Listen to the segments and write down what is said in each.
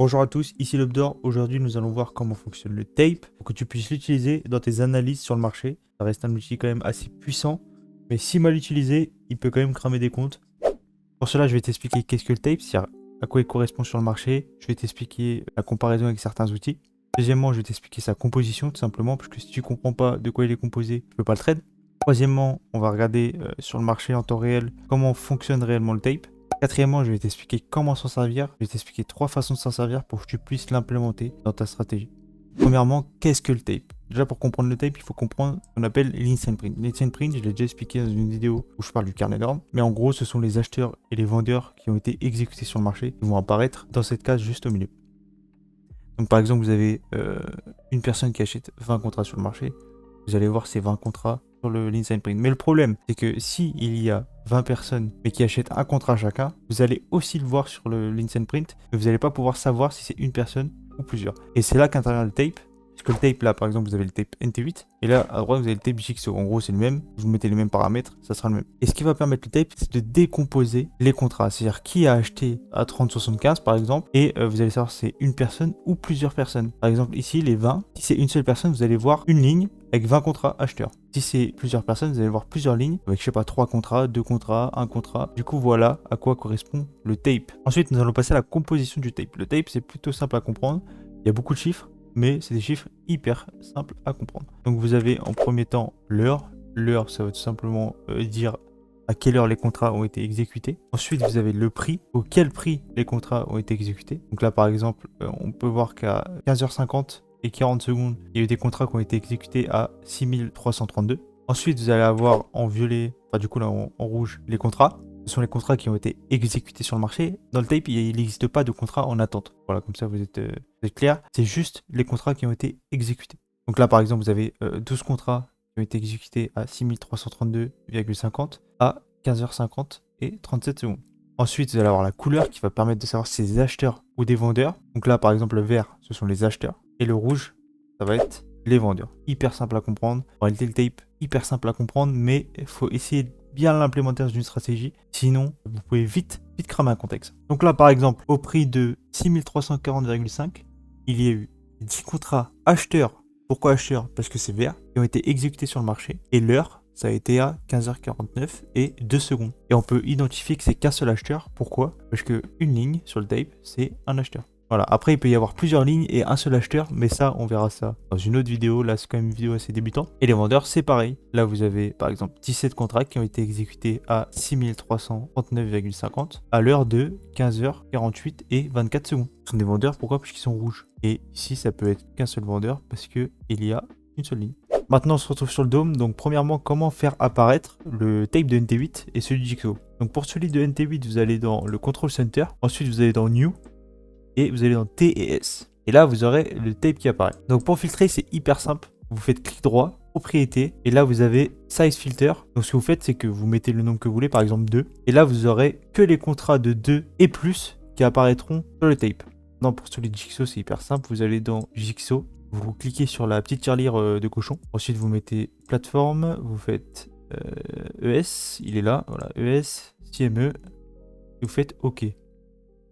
Bonjour à tous, ici Lobdor. Aujourd'hui, nous allons voir comment fonctionne le tape pour que tu puisses l'utiliser dans tes analyses sur le marché. Ça reste un outil quand même assez puissant, mais si mal utilisé, il peut quand même cramer des comptes. Pour cela, je vais t'expliquer qu'est-ce que le tape, c'est-à-dire à quoi il correspond sur le marché. Je vais t'expliquer la comparaison avec certains outils. Deuxièmement, je vais t'expliquer sa composition tout simplement, parce que si tu comprends pas de quoi il est composé, tu peux pas le trade. Troisièmement, on va regarder sur le marché en temps réel comment fonctionne réellement le tape. Quatrièmement, je vais t'expliquer comment s'en servir. Je vais t'expliquer 3 façons de s'en servir pour que tu puisses l'implémenter dans ta stratégie. Premièrement, qu'est-ce que le tape? Déjà, pour comprendre le tape, il faut comprendre ce qu'on appelle l'instant print. L'instant print, je l'ai déjà expliqué dans une vidéo où je parle du carnet d'ordre. Mais en gros, ce sont les acheteurs et les vendeurs qui ont été exécutés sur le marché qui vont apparaître dans cette case juste au milieu. Donc par exemple, vous avez une personne qui achète 20 contrats sur le marché. Vous allez voir ces 20 contrats sur le l'instant print. Mais le problème, c'est que si il y a 20 personnes mais qui achètent un contrat chacun, vous allez aussi le voir sur le l'instant print, mais vous n'allez pas pouvoir savoir si c'est une personne ou plusieurs. Et c'est là qu'intervient le tape. Parce que le tape, là, par exemple, vous avez le tape NT8. Et là, à droite, vous avez le tape Jigsaw. En gros, c'est le même. Vous mettez les mêmes paramètres, ça sera le même. Et ce qui va permettre le tape, c'est de décomposer les contrats. C'est-à-dire qui a acheté à 30,75, par exemple. Et vous allez savoir si c'est une personne ou plusieurs personnes. Par exemple, ici, les 20. Si c'est une seule personne, vous allez voir une ligne avec 20 contrats acheteurs. Si c'est plusieurs personnes, vous allez voir plusieurs lignes avec, je sais pas, 3 contrats, 2 contrats, 1 contrat. Du coup, voilà à quoi correspond le tape. Ensuite, nous allons passer à la composition du tape. Le tape, c'est plutôt simple à comprendre. Il y a beaucoup de chiffres, mais c'est des chiffres hyper simples à comprendre. Donc vous avez en premier temps l'heure. L'heure, ça va tout simplement dire à quelle heure les contrats ont été exécutés. Ensuite, vous avez le prix, auquel prix les contrats ont été exécutés. Donc là, par exemple, on peut voir qu'à 15h50 et 40 secondes, il y a eu des contrats qui ont été exécutés à 6332. Ensuite, vous allez avoir en violet, enfin du coup là en rouge, les contrats. Ce sont les contrats qui ont été exécutés sur le marché. Dans le tape, il n'existe pas de contrat en attente. Voilà, comme ça vous êtes clair. C'est juste les contrats qui ont été exécutés. Donc là, par exemple, vous avez 12 contrats qui ont été exécutés à 6332,50 à 15h50 et 37 secondes. Ensuite, vous allez avoir la couleur qui va permettre de savoir si c'est des acheteurs ou des vendeurs. Donc là, par exemple, le vert, ce sont les acheteurs. Et le rouge, ça va être les vendeurs. Hyper simple à comprendre. En réalité, le tape, hyper simple à comprendre, mais il faut essayer de bien l'implémenter dans une stratégie. Sinon, vous pouvez vite cramer un contexte. Donc là, par exemple, au prix de 6340,5, il y a eu 10 contrats acheteurs. Pourquoi acheteurs? Parce que c'est vert, qui ont été exécutés sur le marché. Et l'heure, ça a été à 15h49 et 2 secondes. Et on peut identifier que c'est qu'un seul acheteur. Pourquoi? Parce que une ligne sur le tape, c'est un acheteur. Voilà, après il peut y avoir plusieurs lignes et un seul acheteur, mais ça on verra ça dans une autre vidéo. Là c'est quand même une vidéo assez débutante. Et les vendeurs c'est pareil. Là vous avez par exemple 17 contrats qui ont été exécutés à 6339,50 à l'heure de 15h48 et 24 secondes. Ce sont des vendeurs, pourquoi? Parce qu'ils sont rouges. Et ici ça peut être qu'un seul vendeur parce qu'il y a une seule ligne. Maintenant on se retrouve sur le dôme. Donc premièrement, comment faire apparaître le tape de NT8 et celui de Jigsaw. Donc pour celui de NT8 vous allez dans le Control Center. Ensuite vous allez dans New. Et vous allez dans T et S. Et là, vous aurez le tape qui apparaît. Donc pour filtrer, c'est hyper simple. Vous faites clic droit, propriété. Et là, vous avez size filter. Donc ce que vous faites, c'est que vous mettez le nombre que vous voulez, par exemple 2. Et là, vous aurez que les contrats de 2 et plus qui apparaîtront sur le tape. Non, pour celui de Jigsaw, c'est hyper simple. Vous allez dans Jigsaw. Vous cliquez sur la petite tirelire de cochon. Ensuite, vous mettez plateforme. Vous faites ES. Il est là. Voilà, ES, CME. Et vous faites OK.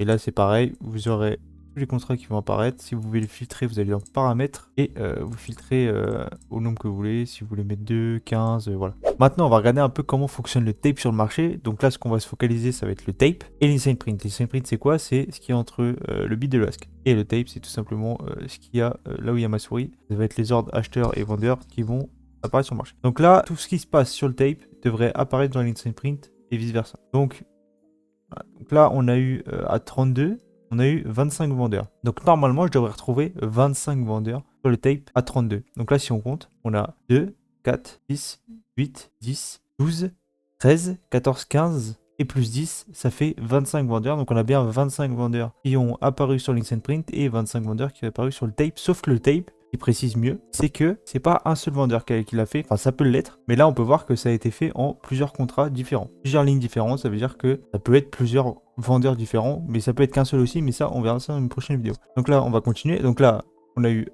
Et là, c'est pareil, vous aurez tous les contrats qui vont apparaître. Si vous voulez le filtrer, vous allez dans paramètres et vous filtrez au nombre que vous voulez. Si vous voulez mettre 2, 15, voilà. Maintenant, on va regarder un peu comment fonctionne le tape sur le marché. Donc là, ce qu'on va se focaliser, ça va être le tape et l'instant print. L'instant print, c'est quoi? C'est ce qui est entre le bid et le ask. Et le tape, c'est tout simplement ce qu'il y a là où il y a ma souris. Ça va être les ordres acheteurs et vendeurs qui vont apparaître sur le marché. Donc là, tout ce qui se passe sur le tape devrait apparaître dans l'instant print et vice versa. Donc là, on a eu à 32, on a eu 25 vendeurs. Donc normalement, je devrais retrouver 25 vendeurs sur le tape à 32. Donc là, si on compte, on a 2, 4, 6, 8, 10, 12, 13, 14, 15 et plus 10, ça fait 25 vendeurs. Donc on a bien 25 vendeurs qui ont apparu sur l'instant print et 25 vendeurs qui ont apparu sur le tape. Sauf que le tape, qui précise mieux, c'est que c'est pas un seul vendeur qui l'a fait, enfin ça peut l'être, mais là on peut voir que ça a été fait en plusieurs contrats différents, plusieurs lignes différentes. Ça veut dire que ça peut être plusieurs vendeurs différents, mais ça peut être qu'un seul aussi, mais ça on verra ça dans une prochaine vidéo. Donc là on va continuer. Donc là on a eu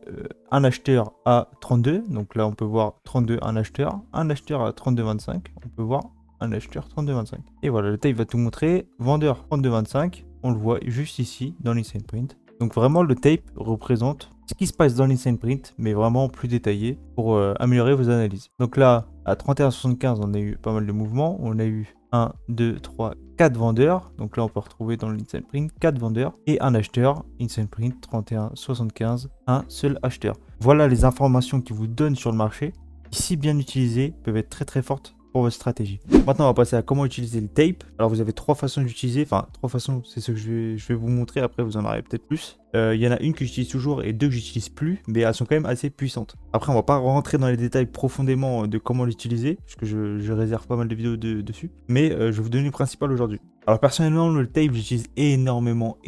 un acheteur à 32, donc là on peut voir 32, un acheteur à 32,25, on peut voir un acheteur 32,25. Et voilà, le tape va tout montrer. Vendeur 32,25, on le voit juste ici dans l'instant print. Donc vraiment le tape représente ce qui se passe dans l'Insane Print, mais vraiment plus détaillé pour améliorer vos analyses. Donc là, à 31,75, on a eu pas mal de mouvements. On a eu 1, 2, 3, 4 vendeurs. Donc là, on peut retrouver dans l'Insane Print 4 vendeurs et un acheteur. Insane Print 31,75, un seul acheteur. Voilà les informations qui vous donnent sur le marché, qui si bien utilisées peuvent être très très fortes pour votre stratégie. Maintenant, on va passer à comment utiliser le tape. Alors, vous avez 3 façons d'utiliser. Enfin, 3 façons, c'est ce que je vais vous montrer. Après, vous en aurez peut-être plus. Il y en a une que j'utilise toujours et 2 que j'utilise plus, mais elles sont quand même assez puissantes. Après, on va pas rentrer dans les détails profondément de comment l'utiliser, puisque je réserve pas mal de vidéos dessus. Mais je vais vous donner le principal aujourd'hui. Alors, personnellement, le tape, j'utilise énormément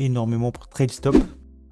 pour trade stop.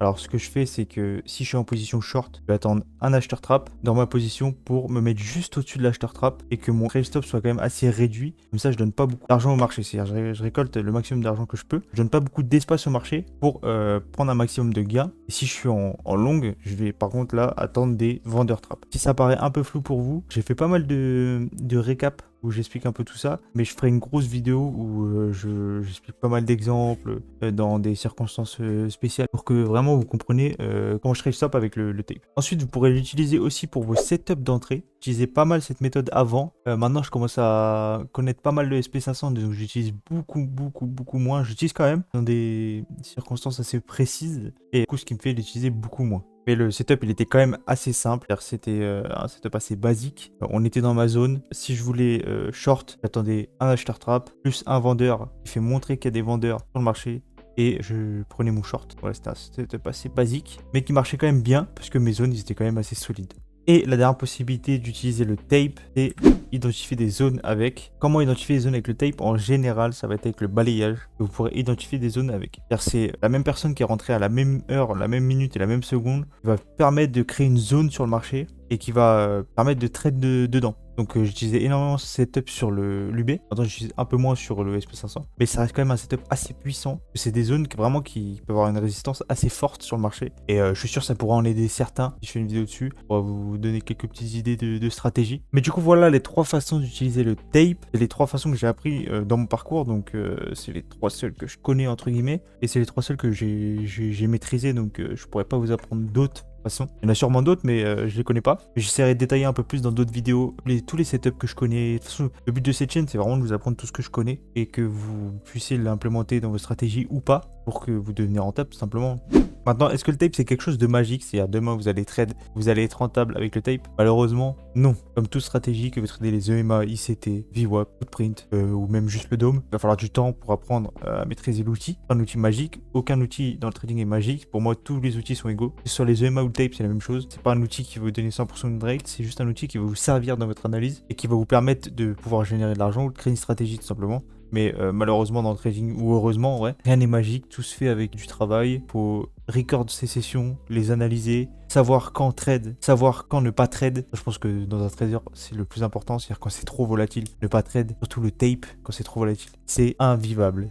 Alors ce que je fais, c'est que si je suis en position short, je vais attendre un acheteur trap dans ma position pour me mettre juste au-dessus de l'acheteur trap et que mon trade stop soit quand même assez réduit. Comme ça, je donne pas beaucoup d'argent au marché. C'est-à-dire je récolte le maximum d'argent que je peux. Je donne pas beaucoup d'espace au marché pour prendre un maximum de gains. Et si je suis en longue, je vais par contre là attendre des vendeurs trap. Si ça paraît un peu flou pour vous, j'ai fait pas mal de récap où j'explique un peu tout ça, mais je ferai une grosse vidéo où j'explique pas mal d'exemples dans des circonstances spéciales pour que vraiment vous compreniez comment je trade stop avec le tape. Ensuite, vous pourrez l'utiliser aussi pour vos setups d'entrée. J'utilisais pas mal cette méthode avant. Maintenant, je commence à connaître pas mal de SP500, donc j'utilise beaucoup moins. J'utilise quand même dans des circonstances assez précises et du coup, ce qui me fait l'utiliser beaucoup moins. Mais le setup, il était quand même assez simple. C'était un setup assez basique. On était dans ma zone. Si je voulais short, j'attendais un acheteur trap plus un vendeur qui fait montrer qu'il y a des vendeurs sur le marché. Et je prenais mon short. Voilà, c'était un setup assez basique, mais qui marchait quand même bien parce que mes zones, ils étaient quand même assez solides. Et la dernière possibilité d'utiliser le tape, c'est identifier des zones avec. Comment identifier des zones avec le tape? En général, ça va être avec le balayage. Vous pourrez identifier des zones avec. Car c'est la même personne qui est rentrée à la même heure, la même minute et la même seconde qui va permettre de créer une zone sur le marché et qui va permettre de trade dedans. Donc j'utilisais énormément ce setup sur l'UB. Maintenant j'utilise un peu moins sur le SP500. Mais ça reste quand même un setup assez puissant. C'est des zones qui peuvent avoir une résistance assez forte sur le marché. Et je suis sûr que ça pourra en aider certains. Si je fais une vidéo dessus, pour vous donner quelques petites idées de stratégie. Mais du coup voilà les 3 façons d'utiliser le tape. C'est les 3 façons que j'ai appris dans mon parcours. Donc c'est les 3 seules que je connais entre guillemets. Et c'est les 3 seules que j'ai maîtrisées. Donc je pourrais pas vous apprendre d'autres. Façon. Il y en a sûrement d'autres, mais je les connais pas. J'essaierai de détailler un peu plus dans d'autres vidéos tous les setups que je connais. De toute façon, le but de cette chaîne, c'est vraiment de vous apprendre tout ce que je connais et que vous puissiez l'implémenter dans vos stratégies ou pas pour que vous deveniez rentable, tout simplement. Maintenant, est-ce que le tape c'est quelque chose de magique? C'est-à-dire demain vous allez trade, vous allez être rentable avec le tape? Malheureusement, non. Comme toute stratégie que vous tradez les EMA, ICT, VWAP, Footprint ou même juste le DOM, il va falloir du temps pour apprendre à maîtriser l'outil. Un outil magique, aucun outil dans le trading est magique. Pour moi, tous les outils sont égaux. Que ce soit les EMA ou le tape, c'est la même chose. C'est pas un outil qui va vous donner 100% de rate, c'est juste un outil qui va vous servir dans votre analyse et qui va vous permettre de pouvoir générer de l'argent ou de créer une stratégie tout simplement. Mais malheureusement dans le trading, ou heureusement en vrai, rien n'est magique, tout se fait avec du travail. Faut record ces sessions, les analyser, savoir quand trade, savoir quand ne pas trade. Je pense que dans un trader, c'est le plus important, c'est-à-dire quand c'est trop volatile, ne pas trade. Surtout le tape, quand c'est trop volatile, c'est invivable.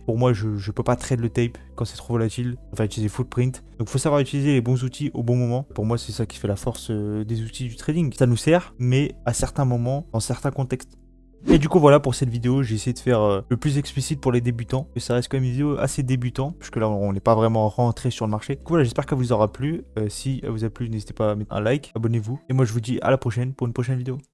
Pour moi, je peux pas trade le tape quand c'est trop volatile. On va utiliser Footprint. Donc il faut savoir utiliser les bons outils au bon moment. Pour moi, c'est ça qui fait la force des outils du trading. Ça nous sert, mais à certains moments, dans certains contextes. Et du coup voilà pour cette vidéo, j'ai essayé de faire le plus explicite pour les débutants. Et ça reste quand même une vidéo assez débutant, puisque là on n'est pas vraiment rentré sur le marché. Du coup voilà, j'espère qu'elle vous aura plu. Si elle vous a plu, n'hésitez pas à mettre un like, abonnez-vous. Et moi je vous dis à la prochaine pour une prochaine vidéo.